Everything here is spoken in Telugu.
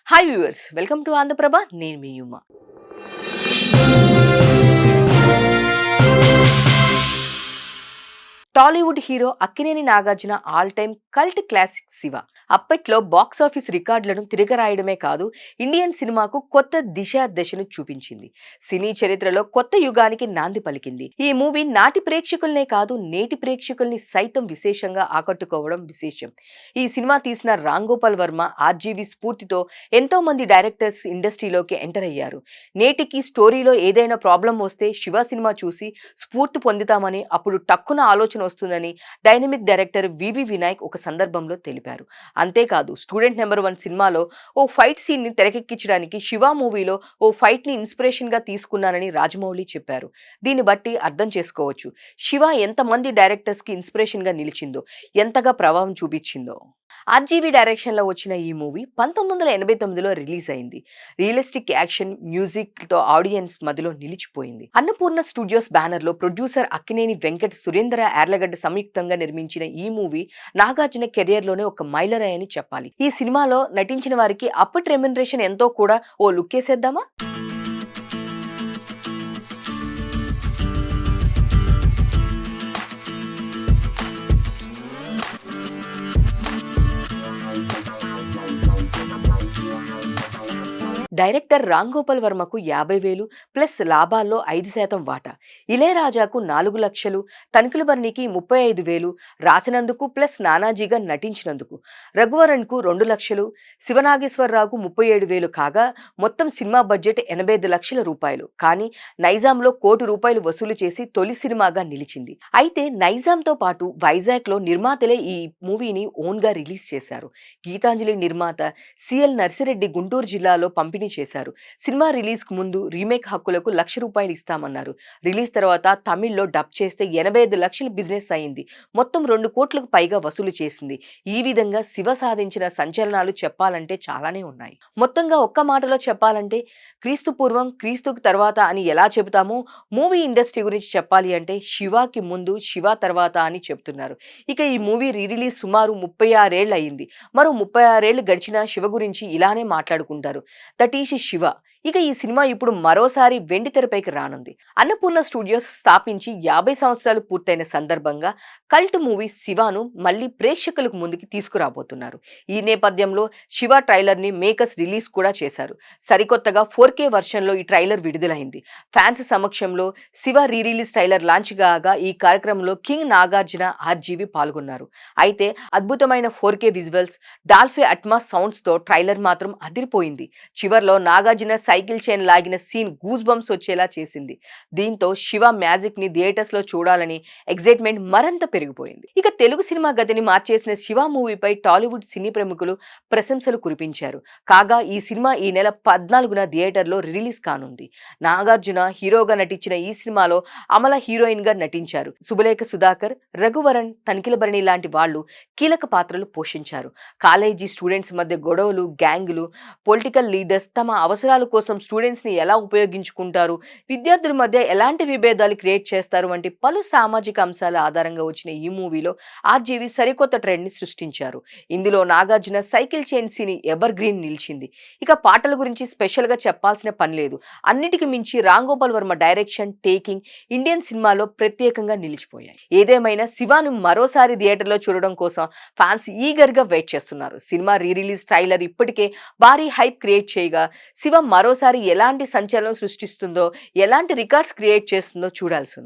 Hi viewers, welcome to Andhraprabha. నేను మీ యుమ. Tollywood hero Akkineni Nagarjuna all time cult classic Shiva. అప్పట్లో బాక్స్ ఆఫీస్ రికార్డులను తిరగరాయడమే కాదు, ఇండియన్ సినిమాకు కొత్త దశను చూపించింది. సినీ చరిత్రలో కొత్త యుగానికి నాంది పలికింది. ఈ మూవీ నాటి ప్రేక్షకుల్నే కాదు, నేటి ప్రేక్షకుల్ని సైతం విశేషంగా ఆకట్టుకోవడం విశేషం. ఈ సినిమా తీసిన రామ్ గోపాల్ వర్మ, ఆర్జీవి స్ఫూర్తితో ఎంతో మంది డైరెక్టర్స్ ఇండస్ట్రీలోకి ఎంటర్ అయ్యారు. నేటికి స్టోరీలో ఏదైనా ప్రాబ్లం వస్తే శివ సినిమా చూసి స్ఫూర్తి పొందుతామని, అప్పుడు టక్కున ఆలోచన వస్తుందని డైనమిక్ డైరెక్టర్ వివి వినాయక్ ఒక సందర్భంలో తెలిపారు. అంతేకాదు, స్టూడెంట్ నెంబర్ 1 సినిమాలో ఓ ఫైట్ సీన్ ని తెరకెక్కించడానికి శివ మూవీలో ఓ ఫైట్ ని ఇన్స్పిరేషన్ గా తీసుకున్నానని రాజమౌళి చెప్పారు. దీన్ని బట్టి అర్థం చేసుకోవచ్చు శివ ఎంతమంది డైరెక్టర్స్ కి ఇన్స్పిరేషన్ గా నిలిచిందో, ఎంతగా ప్రభావం చూపించిందో. ఆర్జీవి డైరెక్షన్ లో వచ్చిన ఈ మూవీ 1989లో రిలీజ్ అయింది. రియలిస్టిక్ యాక్షన్ మ్యూజిక్ తో ఆడియన్స్ మధ్యలో నిలిచిపోయింది. అన్నపూర్ణ స్టూడియోస్ బ్యానర్ లో ప్రొడ్యూసర్ అక్కినేని వెంకట్, సురేంద్ర యార్లగడ్డ సంయుక్తంగా నిర్మించిన ఈ మూవీ నాగార్జున కెరియర్ లోనే ఒక మైలురాయి అని చెప్పాలి. ఈ సినిమాలో నటించిన వారికి అప్పటి రెమ్యునరేషన్ ఎంతో కూడా ఓ లుక్ వేసేద్దామా. డైరెక్టర్ రామ్ గోపాల్ వర్మకు 50,000 ప్లస్ లాభాల్లో 5% వాటా, ఇళయరాజాకు 4 లక్షలు, తనిఖీల బర్నికి 35,000 రాసినందుకు ప్లస్ నానాజీగా నటించినందుకు, రఘువరన్ కు 2 లక్షలు, శివనాగేశ్వరరావుకు 37,000 కాగా మొత్తం సినిమా బడ్జెట్ 85 లక్షల రూపాయలు. కానీ నైజాంలో ₹1,00,00,000 వసూలు చేసి తొలి సినిమాగా నిలిచింది. అయితే నైజాంతో పాటు వైజాగ్ లో నిర్మాతలే ఈ మూవీని ఓన్ గా రిలీజ్ చేశారు. గీతాంజలి నిర్మాత సిఎల్ నర్సిరెడ్డి గుంటూరు జిల్లాలో పంపిణీ చేశారు. సినిమా రిలీజ్ కు ముందు రీమేక్ హక్కులకు ₹1,00,000 ఇస్తామన్నారు. రిలీజ్ తర్వాత తమిళ్లో డబ్ చేస్తే 85 లక్షలు బిజినెస్ అయింది. మొత్తం 2 కోట్లకు పైగా వసూలు చేసింది. ఈ విధంగా శివ సాధించిన సంచలనాలు చెప్పాలంటే చాలానే ఉన్నాయి. మొత్తంగా ఒక్క మాటలో చెప్పాలంటే క్రీస్తు పూర్వం క్రీస్తుకు తర్వాత అని ఎలా చెబుతామో, మూవీ ఇండస్ట్రీ గురించి చెప్పాలి అంటే శివాకి ముందు శివ తర్వాత అని చెప్తున్నారు. ఇక ఈ మూవీ రీ రిలీజ్ సుమారు 36 ఏళ్ళు అయింది. మరో 36 ఏళ్ళు గడిచినా శివ గురించి ఇలానే మాట్లాడుకుంటారు. That is Shiva. ఇక ఈ సినిమా ఇప్పుడు మరోసారి వెండి తెరపైకి రానుంది. అన్నపూర్ణ స్టూడియోస్ స్థాపించి 50 సంవత్సరాలు పూర్తయిన సందర్భంగా కల్ట్ మూవీ శివాను మళ్ళీ ప్రేక్షకులకు ముందుకి తీసుకురాబోతున్నారు. ఈ నేపథ్యంలో శివ ట్రైలర్ ని మేకర్స్ రిలీజ్ కూడా చేశారు. సరికొత్తగా 4K వర్షన్ లో ఈ ట్రైలర్ విడుదలైంది. ఫ్యాన్స్ సమక్షంలో Shiva re release trailer launch కాగా ఈ కార్యక్రమంలో కింగ్ నాగార్జున, ఆర్జీవి పాల్గొన్నారు. అయితే అద్భుతమైన 4K visuals, Dolby Atmos sounds తో ట్రైలర్ మాత్రం అదిరిపోయింది. చివర్లో నాగార్జున సైకిల్ చైన్ లాగిన సీన్ గూస్ బంప్స్ వచ్చేలా చేసింది. దీంతో శివ మ్యాజిక్ ని థియేటర్స్ లో చూడాలని ఎగ్జైట్మెంట్ మరింత పెరిగిపోయింది. ఇక తెలుగు సినిమా గతిని మార్చేసిన శివ మూవీపై టాలీవుడ్ సినీ ప్రముఖులు ప్రశంసలు కురిపించారు. కాగా ఈ సినిమా ఈ నెల 14న థియేటర్లో రిలీజ్ కానుంది. నాగార్జున హీరోగా నటించిన ఈ సినిమాలో అమల హీరోయిన్ గా నటించారు. శుభలేఖ సుధాకర్, రఘువరన్, తనిఖీల భరణి లాంటి వాళ్ళు కీలక పాత్రలు పోషించారు. కాలేజీ స్టూడెంట్స్ మధ్య గొడవలు, గ్యాంగులు, పొలిటికల్ లీడర్స్ తమ అవసరాల కోసం స్టూడెంట్స్ ని ఎలా ఉపయోగించుకుంటారు, విద్యార్థుల మధ్య ఎలాంటి విభేదాలు క్రియేట్ చేస్తారు వంటి పలు సామాజిక అంశాల ఆధారంగా వచ్చిన ఈ మూవీలో ఆర్జీవి సరికొత్త ట్రెండ్ ని సృష్టించారు. ఇందులో Nagarjuna cycle chain scene evergreen నిలిచింది. ఇక పాటల గురించి స్పెషల్ గా చెప్పాల్సిన పని లేదు. అన్నిటికి మించి Ram Gopal Varma direction, taking Indian సినిమాలో ప్రత్యేకంగా నిలిచిపోయాయి. ఏదేమైనా శివాను మరోసారి థియేటర్లో చూడడం కోసం ఫ్యాన్స్ ఈగర్ గా వెయిట్ చేస్తున్నారు. సినిమా రీ రిలీజ్ ట్రైలర్ ఇప్పటికే భారీ హైప్ క్రియేట్ చేయగా శివ మరోసారి ఎలాంటి సంచలనం సృష్టిస్తుందో, ఎలాంటి రికార్డ్స్ క్రియేట్ చేస్తుందో చూడాల్సి ఉంది.